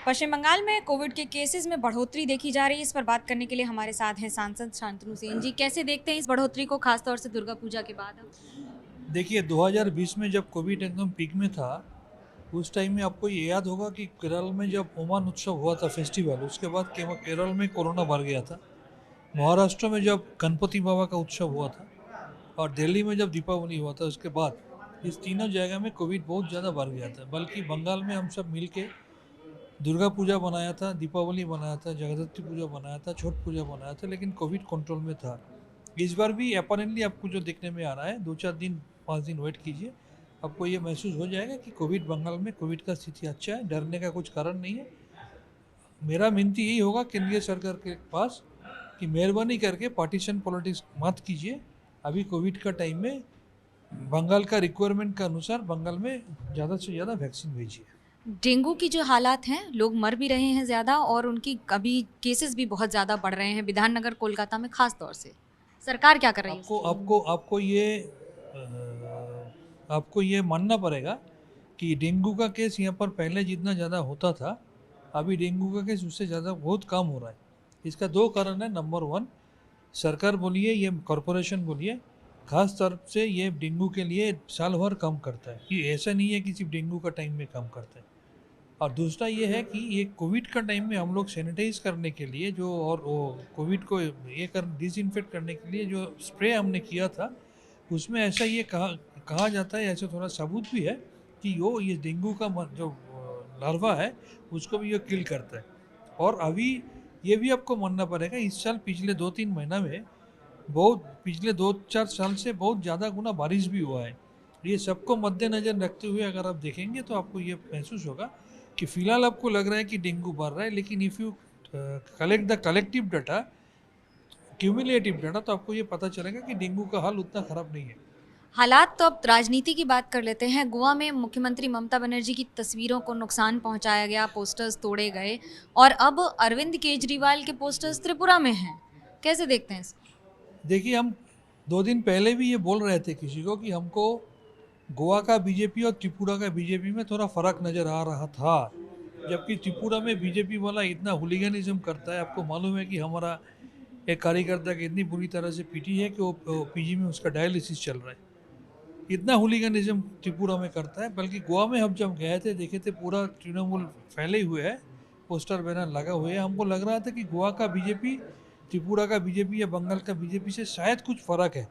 पश्चिम बंगाल में कोविड के केसेस में बढ़ोतरी देखी जा रही है। इस पर बात करने के लिए हमारे साथ हैं सांसद शांतनु सेन जी। कैसे देखते हैं इस बढ़ोतरी को, खासतौर से दुर्गा पूजा के बाद? देखिए 2020 में जब कोविड एकदम पीक में था, उस टाइम में आपको ये याद होगा कि केरल में जब ओमान उत्सव हुआ था फेस्टिवल, उसके बाद केरल में कोरोना बढ़ गया था। महाराष्ट्र में जब गणपति बाबा का उत्सव हुआ था और दिल्ली में जब दीपावली हुआ था, उसके बाद इस तीनों जगह में कोविड बहुत ज़्यादा बढ़ गया था। बल्कि बंगाल में हम सब मिल के दुर्गा पूजा बनाया था, दीपावली बनाया था, जगद्धात्री पूजा बनाया था, छठ पूजा बनाया था, लेकिन कोविड कंट्रोल में था। इस बार भी अपरेंटली आपको जो देखने में आ रहा है, 2-4 दिन 5 दिन वेट कीजिए, आपको ये महसूस हो जाएगा कि कोविड बंगाल में कोविड का स्थिति अच्छा है, डरने का कुछ कारण नहीं है। मेरा विनती यही होगा केंद्रीय सरकार के पास कि मेहरबानी करके पार्टीशन पॉलिटिक्स मत कीजिए। अभी कोविड का टाइम में बंगाल का रिक्वायरमेंट के अनुसार बंगाल में ज़्यादा से ज़्यादा वैक्सीन भेजिए। डेंगू की जो हालात हैं, लोग मर भी रहे हैं ज़्यादा और उनकी अभी केसेस भी बहुत ज़्यादा बढ़ रहे हैं विधाननगर कोलकाता में खास तौर से। सरकार क्या कर रही है? आपको ये मानना पड़ेगा कि डेंगू का केस यहाँ पर पहले जितना ज़्यादा होता था, अभी डेंगू का केस उससे ज़्यादा बहुत कम हो रहा है। इसका 2 कारण है। नंबर 1, सरकार बोलिए, ये कॉरपोरेशन बोलिए, खास तौर से ये डेंगू के लिए साल भर काम करता है। ये ऐसा नहीं है कि सिर्फ डेंगू का टाइम में काम करता है। और दूसरा ये है कि ये कोविड का टाइम में हम लोग सैनिटाइज करने के लिए जो और वो कोविड को ये कर डिसइंफेक्ट करने के लिए जो स्प्रे हमने किया था, उसमें ऐसा ये कहा जाता है, ऐसे थोड़ा सबूत भी है कि ये डेंगू का जो लार्वा है उसको भी ये किल करता है। और अभी ये भी आपको मानना पड़ेगा, इस साल पिछले 2-3 महीना में पिछले 2-4 साल से बहुत ज़्यादा गुना बारिश भी हुआ है। ये सबको मद्देनज़र रखते हुए अगर आप देखेंगे तो आपको ये महसूस होगा कि फ़िलहाल आपको लग रहा है कि डेंगू बढ़ रहा है, लेकिन if you collect the collective data, cumulative data, तो आपको ये पता चलेगा कि डेंगू का हाल उतना ख़राब नहीं है। हालात तो अब राजनीति की बात कर लेते हैं। गोवा में मुख्यमंत्री ममता बनर्जी की तस्वीरों को नुकसान पहुंचाया गया, पोस्टर्स तोड़े गए और अब अरविंद केजरीवाल के पोस्टर्स त्रिपुरा में हैं। कैसे देखते हैं इसको? देखिए, हम 2 दिन पहले भी ये बोल रहे थे किसी को कि हमको गोवा का बीजेपी और त्रिपुरा का बीजेपी में थोड़ा फ़र्क नज़र आ रहा था। जबकि त्रिपुरा में बीजेपी वाला इतना हुलिगनिज्म करता है। आपको मालूम है कि हमारा एक कार्यकर्ता की इतनी बुरी तरह से पीटी है कि वो पीजी में उसका डायलिसिस चल रहा है। इतना हुलिगनिज्म त्रिपुरा में करता है। बल्कि गोवा में हम जब गए थे, देखे थे पूरा तृणमूल फैले हुए है, पोस्टर बैनर लगा हुए है। हमको लग रहा था कि गोवा का बीजेपी त्रिपुरा का बीजेपी या बंगाल का बीजेपी से शायद कुछ फ़र्क है,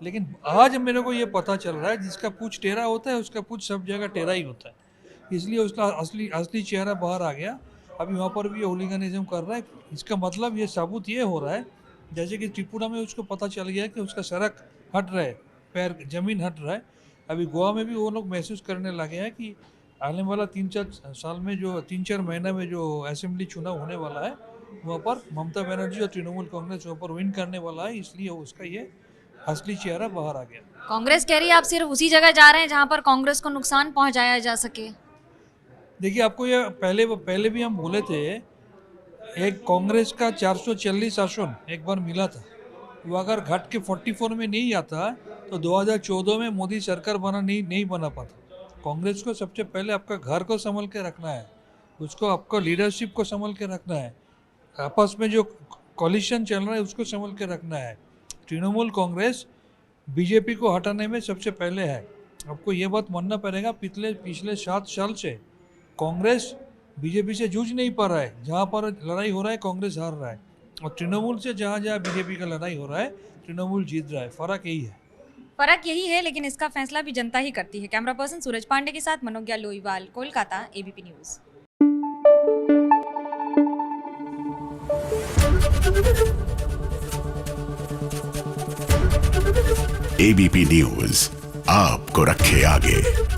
लेकिन आज मेरे को ये पता चल रहा है जिसका पूछ टेढ़ा होता है उसका पूछ सब जगह टेढ़ा ही होता है। इसलिए उसका असली चेहरा बाहर आ गया। अभी वहाँ पर भी ये होलिगनिज्म कर रहा है। इसका मतलब ये साबुत ये हो रहा है जैसे कि त्रिपुरा में उसको पता चल गया कि उसका सड़क हट रहा है, पैर जमीन हट रहा है। अभी गोवा में भी वो लोग महसूस करने लगे हैं कि आने वाला 3-4 साल में जो 3-4 महीना में जो असेंबली चुनाव होने वाला है, वहाँ पर ममता बनर्जी और तृणमूल कांग्रेस वहाँ पर विन करने वाला है। इसलिए उसका ये असली चेहरा बाहर आ गया। कांग्रेस कह रही है आप सिर्फ उसी जगह जा रहे हैं जहां पर कांग्रेस को नुकसान पहुंचाया जा सके। देखिए, आपको ये पहले भी हम बोले थे, एक कांग्रेस का 440 आसन एक बार मिला था। वो अगर घट के 44 में नहीं आता तो 2014 में मोदी सरकार नहीं बना पाता। कांग्रेस को सबसे पहले आपका घर को संभल के रखना है, उसको आपको लीडरशिप को संभल के रखना है, आपस में जो कॉलिशन चल रहा है उसको संभल के रखना है। तृणमूल कांग्रेस बीजेपी को हटाने में सबसे पहले है। आपको ये बात मानना पड़ेगा, पिछले 7 साल से कांग्रेस बीजेपी से जूझ नहीं पा रहा है। जहाँ पर लड़ाई हो रहा है कांग्रेस हार रहा है, और तृणमूल से जहाँ बीजेपी का लड़ाई हो रहा है तृणमूल जीत रहा है। फ़र्क यही है। फर्क यही है, लेकिन इसका फैसला भी जनता ही करती है। कैमरा पर्सन सूरज पांडे के साथ Manogya Loiwal, Kolkata, ABP news. ABP news आपको रखे आगे।